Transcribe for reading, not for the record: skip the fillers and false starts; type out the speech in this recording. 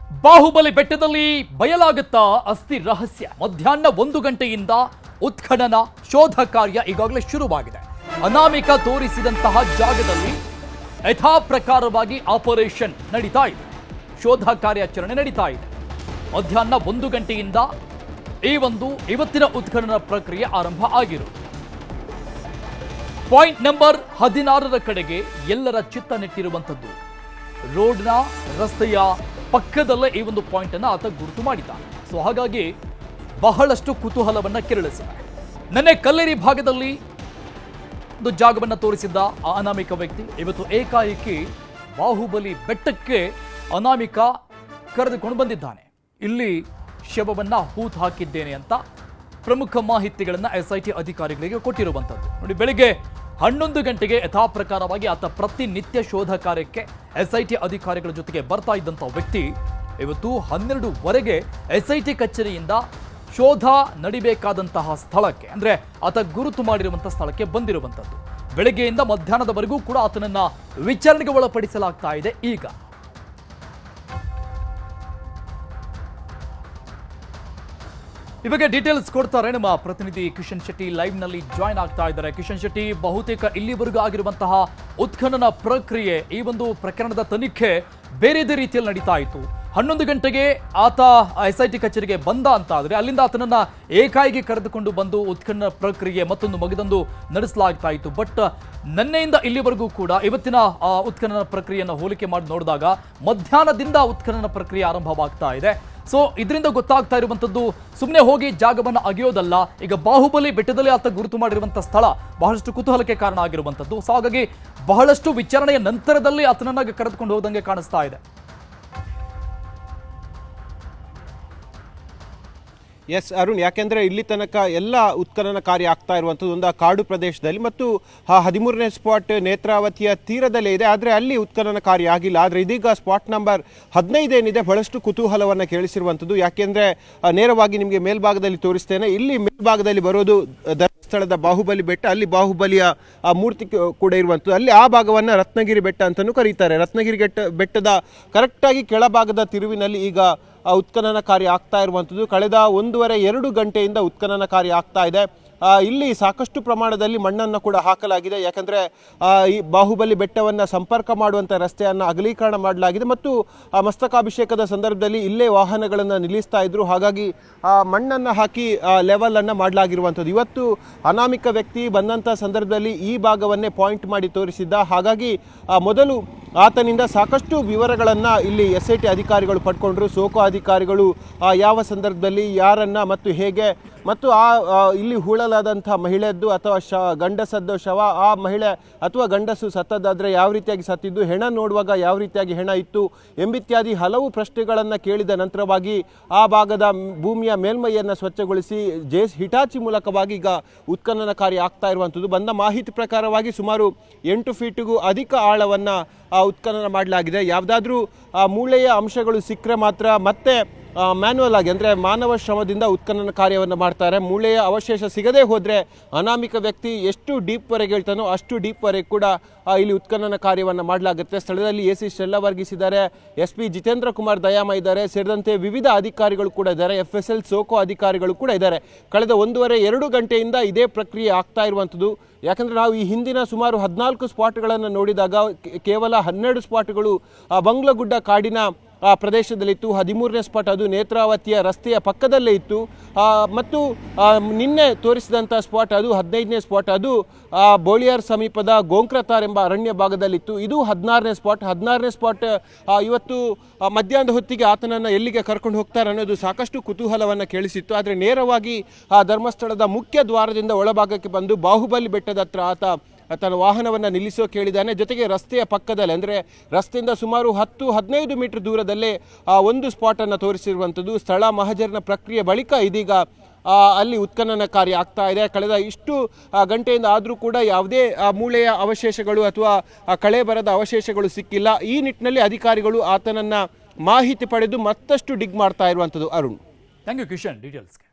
ಬಾಹುಬಲಿ ಬೆಟ್ಟದಲ್ಲಿ ಬಯಲಾಗುತ್ತಾ ಅಸ್ಥಿ ರಹಸ್ಯ. ಮಧ್ಯಾಹ್ನ 1 ಗಂಟೆಯಿಂದ ಉತ್ಖನನ ಶೋಧ ಕಾರ್ಯ ಈಗಾಗಲೇ ಶುರುವಾಗಿದೆ. ಅನಾಮಿಕ ತೋರಿಸಿದಂತಹ ಜಾಗದಲ್ಲಿ ಯಥಾ ಪ್ರಕಾರವಾಗಿ ಆಪರೇಷನ್ ನಡೀತಾ ಇದೆ. ಶೋಧ ಕಾರ್ಯಾಚರಣೆ ನಡೀತಾ ಇದೆ. ಮಧ್ಯಾಹ್ನ 1 ಗಂಟೆಯಿಂದ ಇವತ್ತಿನ ಉತ್ಖನನ ಪ್ರಕ್ರಿಯೆ ಆರಂಭ ಆಗಿರುವುದು. ಪಾಯಿಂಟ್ ನಂಬರ್ 16ರ ಕಡೆಗೆ ಎಲ್ಲರ ಚಿತ್ತ ನೆಟ್ಟಿರುವಂಥದ್ದು. ರೋಡ್ನ ರಸ್ತೆಯ ಪಕ್ಕದಲ್ಲೇ ಈ ಒಂದು ಪಾಯಿಂಟ್ ಅನ್ನು ಆತ ಗುರುತು ಮಾಡಿದ್ದಾನೆ. ಸೊ ಹಾಗಾಗಿ ಬಹಳಷ್ಟು ಕುತೂಹಲವನ್ನ ಕೆರಳಿಸಿದೆ. ನೆನ್ನೆ ಕಲ್ಲೇರಿ ಭಾಗದಲ್ಲಿ ಒಂದು ಜಾಗವನ್ನು ತೋರಿಸಿದ್ದ ಆ ಅನಾಮಿಕ ವ್ಯಕ್ತಿ ಇವತ್ತು ಏಕಾಏಕಿ ಬಾಹುಬಲಿ ಬೆಟ್ಟಕ್ಕೆ ಅನಾಮಿಕ ಕರೆದುಕೊಂಡು ಬಂದಿದ್ದಾನೆ. ಇಲ್ಲಿ ಶವವನ್ನ ಹೂತು ಹಾಕಿದ್ದೇನೆ ಅಂತ ಪ್ರಮುಖ ಮಾಹಿತಿಗಳನ್ನ SIT ಅಧಿಕಾರಿಗಳಿಗೆ ಕೊಟ್ಟಿರುವಂಥದ್ದು. ನೋಡಿ, ಬೆಳಿಗ್ಗೆ 11 ಗಂಟೆಗೆ ಯಥಾ ಪ್ರಕಾರವಾಗಿ ಆತ ಪ್ರತಿನಿತ್ಯ ಶೋಧ ಕಾರ್ಯಕ್ಕೆ SIT ಅಧಿಕಾರಿಗಳ ಜೊತೆಗೆ ಬರ್ತಾ ಇದ್ದಂಥ ವ್ಯಕ್ತಿ ಇವತ್ತು 12ವರೆಗೆ SIT ಕಚೇರಿಯಿಂದ ಶೋಧ ನಡಿಬೇಕಾದಂತಹ ಸ್ಥಳಕ್ಕೆ, ಅಂದ್ರೆ ಆತ ಗುರುತು ಮಾಡಿರುವಂತಹ ಸ್ಥಳಕ್ಕೆ ಬಂದಿರುವಂಥದ್ದು. ಬೆಳಗ್ಗೆಯಿಂದ ಮಧ್ಯಾಹ್ನದವರೆಗೂ ಕೂಡ ಆತನನ್ನ ವಿಚಾರಣೆಗೆ ಒಳಪಡಿಸಲಾಗ್ತಾ ಇದೆ. ಈಗ ಈ ಬಗ್ಗೆ ಡೀಟೇಲ್ಸ್ ಕೊಡ್ತಾರೆ ನಮ್ಮ ಪ್ರತಿನಿಧಿ ಕಿಶನ್ ಶೆಟ್ಟಿ. ಲೈವ್ ನಲ್ಲಿ ಜಾಯ್ನ್ ಆಗ್ತಾ ಇದ್ದಾರೆ. ಕಿಶನ್ ಶೆಟ್ಟಿ, ಬಹುತೇಕ ಇಲ್ಲಿವರೆಗೂ ಆಗಿರುವಂತಹ ಉತ್ಖನನ ಪ್ರಕ್ರಿಯೆ, ಈ ಒಂದು ಪ್ರಕರಣದ ತನಿಖೆ ಬೇರೆದೇ ರೀತಿಯಲ್ಲಿ ನಡೀತಾ ಇತ್ತು. 11 ಗಂಟೆಗೆ ಆತ SIT ಕಚೇರಿಗೆ ಬಂದ ಅಂತ ಆದ್ರೆ ಅಲ್ಲಿಂದ ಆತನನ್ನ ಏಕಾಏಕಿ ಕರೆದುಕೊಂಡು ಬಂದು ಉತ್ಖನನ ಪ್ರಕ್ರಿಯೆ ಮತ್ತೊಂದು ಮಗದೊಂದು ನಡೆಸಲಾಗ್ತಾ ಇತ್ತು. ಬಟ್ ನಿನ್ನೆಯಿಂದ ಇಲ್ಲಿವರೆಗೂ ಕೂಡ ಇವತ್ತಿನ ಉತ್ಖನನ ಪ್ರಕ್ರಿಯೆಯನ್ನು ಹೋಲಿಕೆ ಮಾಡಿ ನೋಡಿದಾಗ ಮಧ್ಯಾಹ್ನದಿಂದ ಉತ್ಖನನ ಪ್ರಕ್ರಿಯೆ ಆರಂಭವಾಗ್ತಾ ಇದೆ. ಸೊ ಇದರಿಂದ ಗೊತ್ತಾಗ್ತಾ ಇರುವಂತದ್ದು ಸುಮ್ಮನೆ ಹೋಗಿ ಜಾಗವನ್ನು ಅಗೆಯೋದಲ್ಲ. ಈಗ ಬಾಹುಬಲಿ ಬೆಟ್ಟದಲ್ಲಿ ಆತ ಗುರುತು ಮಾಡಿರುವಂತಹ ಸ್ಥಳ ಬಹಳಷ್ಟು ಕುತೂಹಲಕ್ಕೆ ಕಾರಣ ಆಗಿರುವಂತದ್ದು. ಸೊ ಹಾಗಾಗಿ ಬಹಳಷ್ಟು ವಿಚಾರಣೆಯ ನಂತರದಲ್ಲಿ ಆತನನ್ನ ಕರೆದುಕೊಂಡು ಹೋದಂಗೆ ಕಾಣಿಸ್ತಾ ಇದೆ. ಎಸ್ ಅರುಣ್, ಯಾಕೆಂದರೆ ಇಲ್ಲಿ ತನಕ ಎಲ್ಲ ಉತ್ಖನನ ಕಾರ್ಯ ಆಗ್ತಾ ಇರುವಂಥದ್ದು ಒಂದು ಕಾಡು ಪ್ರದೇಶದಲ್ಲಿ ಮತ್ತು 13ನೇ ಸ್ಪಾಟ್ ನೇತ್ರಾವತಿಯ ತೀರದಲ್ಲೇ ಇದೆ. ಆದರೆ ಅಲ್ಲಿ ಉತ್ಖನನ ಕಾರ್ಯ ಆಗಿಲ್ಲ. ಆದರೆ ಇದೀಗ ಸ್ಪಾಟ್ ನಂಬರ್ 15 ಏನಿದೆ ಬಹಳಷ್ಟು ಕುತೂಹಲವನ್ನು ಕೇಳಿಸಿರುವಂಥದ್ದು. ಯಾಕೆಂದರೆ ನೇರವಾಗಿ ನಿಮಗೆ ಮೇಲ್ಭಾಗದಲ್ಲಿ ತೋರಿಸ್ತೇನೆ. ಇಲ್ಲಿ ಮೇಲ್ಭಾಗದಲ್ಲಿ ಬರೋದು ಧರ್ಮಸ್ಥಳದ ಬಾಹುಬಲಿ ಬೆಟ್ಟ, ಅಲ್ಲಿ ಬಾಹುಬಲಿಯ ಮೂರ್ತಿ ಕೂಡ ಇರುವಂಥದ್ದು. ಅಲ್ಲಿ ಆ ಭಾಗವನ್ನು ರತ್ನಗಿರಿ ಬೆಟ್ಟ ಅಂತಲೂ ಕರೀತಾರೆ. ರತ್ನಗಿರಿ ಬೆಟ್ಟದ ಕರೆಕ್ಟಾಗಿ ಕೆಳಭಾಗದ ತಿರುವಿನಲ್ಲಿ ಈಗ ಉತ್ಖನನ ಕಾರ್ಯ ಆಗ್ತಾ ಇರುವಂಥದ್ದು. ಕಳೆದ 1.5-2 ಗಂಟೆಯಿಂದ ಉತ್ಖನನ ಕಾರ್ಯ ಆಗ್ತಾ ಇದೆ. ಇಲ್ಲಿ ಸಾಕಷ್ಟು ಪ್ರಮಾಣದಲ್ಲಿ ಮಣ್ಣನ್ನು ಕೂಡ ಹಾಕಲಾಗಿದೆ. ಯಾಕಂದರೆ ಈ ಬಾಹುಬಲಿ ಬೆಟ್ಟವನ್ನು ಸಂಪರ್ಕ ಮಾಡುವಂಥ ರಸ್ತೆಯನ್ನು ಅಗಲೀಕರಣ ಮಾಡಲಾಗಿದೆ ಮತ್ತು ಮಸ್ತಕಾಭಿಷೇಕದ ಸಂದರ್ಭದಲ್ಲಿ ಇಲ್ಲೇ ವಾಹನಗಳನ್ನು ನಿಲ್ಲಿಸ್ತಾ ಇದ್ರು. ಹಾಗಾಗಿ ಮಣ್ಣನ್ನು ಹಾಕಿ ಲೆವೆಲನ್ನು ಮಾಡಲಾಗಿರುವಂಥದ್ದು. ಇವತ್ತು ಅನಾಮಿಕ ವ್ಯಕ್ತಿ ಬಂದಂಥ ಸಂದರ್ಭದಲ್ಲಿ ಈ ಭಾಗವನ್ನೇ ಪಾಯಿಂಟ್ ಮಾಡಿ ತೋರಿಸಿದ್ದ. ಹಾಗಾಗಿ ಮೊದಲು ಆತನಿಂದ ಸಾಕಷ್ಟು ವಿವರಗಳನ್ನು ಇಲ್ಲಿ SIT ಅಧಿಕಾರಿಗಳು ಪಡ್ಕೊಂಡ್ರು. ಸೋಕೋ ಅಧಿಕಾರಿಗಳು ಯಾವ ಸಂದರ್ಭದಲ್ಲಿ ಯಾರನ್ನು ಮತ್ತು ಹೇಗೆ ಮತ್ತು ಇಲ್ಲಿ ಹೂಳಲಾದಂಥ ಮಹಿಳೆಯದ್ದು ಅಥವಾ ಗಂಡಸದ್ದು ಶವ, ಆ ಮಹಿಳೆ ಅಥವಾ ಗಂಡಸು ಸತ್ತದ್ದಾದರೆ ಯಾವ ರೀತಿಯಾಗಿ ಸತ್ತಿದ್ದು, ಹೆಣ ನೋಡುವಾಗ ಯಾವ ರೀತಿಯಾಗಿ ಹೆಣ ಇತ್ತು ಎಂಬಿತ್ಯಾದಿ ಹಲವು ಪ್ರಶ್ನೆಗಳನ್ನು ಕೇಳಿದ ನಂತರವಾಗಿ ಆ ಭಾಗದ ಭೂಮಿಯ ಮೇಲ್ಮೈಯನ್ನು ಸ್ವಚ್ಛಗೊಳಿಸಿ ಹಿಟಾಚಿ ಮೂಲಕವಾಗಿ ಈಗ ಉತ್ಖನನ ಕಾರ್ಯ ಆಗ್ತಾ ಇರುವಂಥದ್ದು. ಬಂದ ಮಾಹಿತಿ ಪ್ರಕಾರವಾಗಿ ಸುಮಾರು 8 ಫೀಟಿಗೂ ಅಧಿಕ ಆಳವನ್ನು ಉತ್ಖನನ ಮಾಡಲಾಗಿದೆ. ಯಾವುದಾದ್ರೂ ಮೂಳೆಯ ಅಂಶಗಳು ಸಿಕ್ಕರೆ ಮಾತ್ರ ಮತ್ತೆ ಮ್ಯಾನ್ಯುವಲ್ ಆಗಿ, ಅಂದರೆ ಮಾನವ ಶ್ರಮದಿಂದ ಉತ್ಖನನ ಕಾರ್ಯವನ್ನು ಮಾಡ್ತಾರೆ. ಮೂಳೆಯ ಅವಶೇಷ ಸಿಗದೇ ಹೋದರೆ ಅನಾಮಿಕ ವ್ಯಕ್ತಿ ಎಷ್ಟು ಡೀಪ್ವರೆಗೆ ಹೇಳ್ತಾನೋ ಅಷ್ಟು ಡೀಪ್ವರೆಗೆ ಕೂಡ ಇಲ್ಲಿ ಉತ್ಖನನ ಕಾರ್ಯವನ್ನು ಮಾಡಲಾಗುತ್ತೆ. ಸ್ಥಳದಲ್ಲಿ AC ಶೆಲ್ಲ ವರ್ಗಿಸಿದ್ದಾರೆ, SP ಜಿತೇಂದ್ರ ಕುಮಾರ್ ದಯಾಮ ಇದ್ದಾರೆ, ಸೇರಿದಂತೆ ವಿವಿಧ ಅಧಿಕಾರಿಗಳು ಕೂಡ ಇದ್ದಾರೆ, FSL ಸೋಕೋ ಅಧಿಕಾರಿಗಳು ಕೂಡ ಇದ್ದಾರೆ. ಕಳೆದ 1.5-2 ಗಂಟೆಯಿಂದ ಇದೇ ಪ್ರಕ್ರಿಯೆ ಆಗ್ತಾ ಇರುವಂಥದ್ದು. ಯಾಕಂದರೆ ನಾವು ಈ ಹಿಂದಿನ ಸುಮಾರು 14 ಸ್ಪಾಟ್ಗಳನ್ನು ನೋಡಿದಾಗ ಕೇವಲ 12 ಸ್ಪಾಟ್ಗಳು ಬಂಗ್ಲಗುಡ್ಡ ಕಾಡಿನ ಪ್ರದೇಶದಲ್ಲಿತ್ತು. 13ನೇ ಸ್ಪಾಟ್ ಅದು ನೇತ್ರಾವತಿಯ ರಸ್ತೆಯ ಪಕ್ಕದಲ್ಲೇ ಇತ್ತು. ಮತ್ತು ನಿನ್ನೆ ತೋರಿಸಿದಂಥ ಸ್ಪಾಟ್ ಅದು 15ನೇ ಸ್ಪಾಟ್, ಅದು ಬೋಳಿಯಾರ್ ಸಮೀಪದ ಗೋಂಕ್ರತಾರ್ ಎಂಬ ಅರಣ್ಯ ಭಾಗದಲ್ಲಿತ್ತು. ಇದು 16ನೇ ಸ್ಪಾಟ್. 16ನೇ ಸ್ಪಾಟ್ ಇವತ್ತು ಮಧ್ಯಾಹ್ನದ ಹೊತ್ತಿಗೆ ಆತನನ್ನು ಎಲ್ಲಿಗೆ ಕರ್ಕೊಂಡು ಹೋಗ್ತಾರೆ ಅನ್ನೋದು ಸಾಕಷ್ಟು ಕುತೂಹಲವನ್ನು ಕೇಳಿಸಿತ್ತು. ಆದರೆ ನೇರವಾಗಿ ಧರ್ಮಸ್ಥಳದ ಮುಖ್ಯ ದ್ವಾರದಿಂದ ಒಳಭಾಗಕ್ಕೆ ಬಂದು ಬಾಹುಬಲಿ ಬೆಟ್ಟದ ಹತ್ರ ಆತ ತನ್ನ ವಾಹನವನ್ನು ನಿಲ್ಲಿಸೋ ಕೇಳಿದ್ದಾನೆ. ಜೊತೆಗೆ ರಸ್ತೆಯ ಪಕ್ಕದಲ್ಲಿ, ಅಂದರೆ ರಸ್ತೆಯಿಂದ ಸುಮಾರು 10-15 ಮೀಟರ್ ದೂರದಲ್ಲೇ ಒಂದು ಸ್ಪಾಟನ್ನು ತೋರಿಸಿರುವಂಥದ್ದು. ಸ್ಥಳ ಮಹಜರಿನ ಪ್ರಕ್ರಿಯೆ ಬಳಿಕ ಇದೀಗ ಅಲ್ಲಿ ಉತ್ಖನನ ಕಾರ್ಯ ಆಗ್ತಾ ಇದೆ. ಕಳೆದ ಇಷ್ಟು ಗಂಟೆಯಿಂದ ಆದರೂ ಕೂಡ ಯಾವುದೇ ಮೂಳೆಯ ಅವಶೇಷಗಳು ಅಥವಾ ಕಳೆ ಬರದ ಅವಶೇಷಗಳು ಸಿಕ್ಕಿಲ್ಲ. ಈ ನಿಟ್ಟಿನಲ್ಲಿ ಅಧಿಕಾರಿಗಳು ಆತನನ್ನು ಮಾಹಿತಿ ಪಡೆದು ಮತ್ತಷ್ಟು ಡಿಗ್ ಮಾಡ್ತಾ ಇರುವಂಥದ್ದು. Arun, thank you Kishan ಡೀಟೇಲ್ಸ್ಗೆ.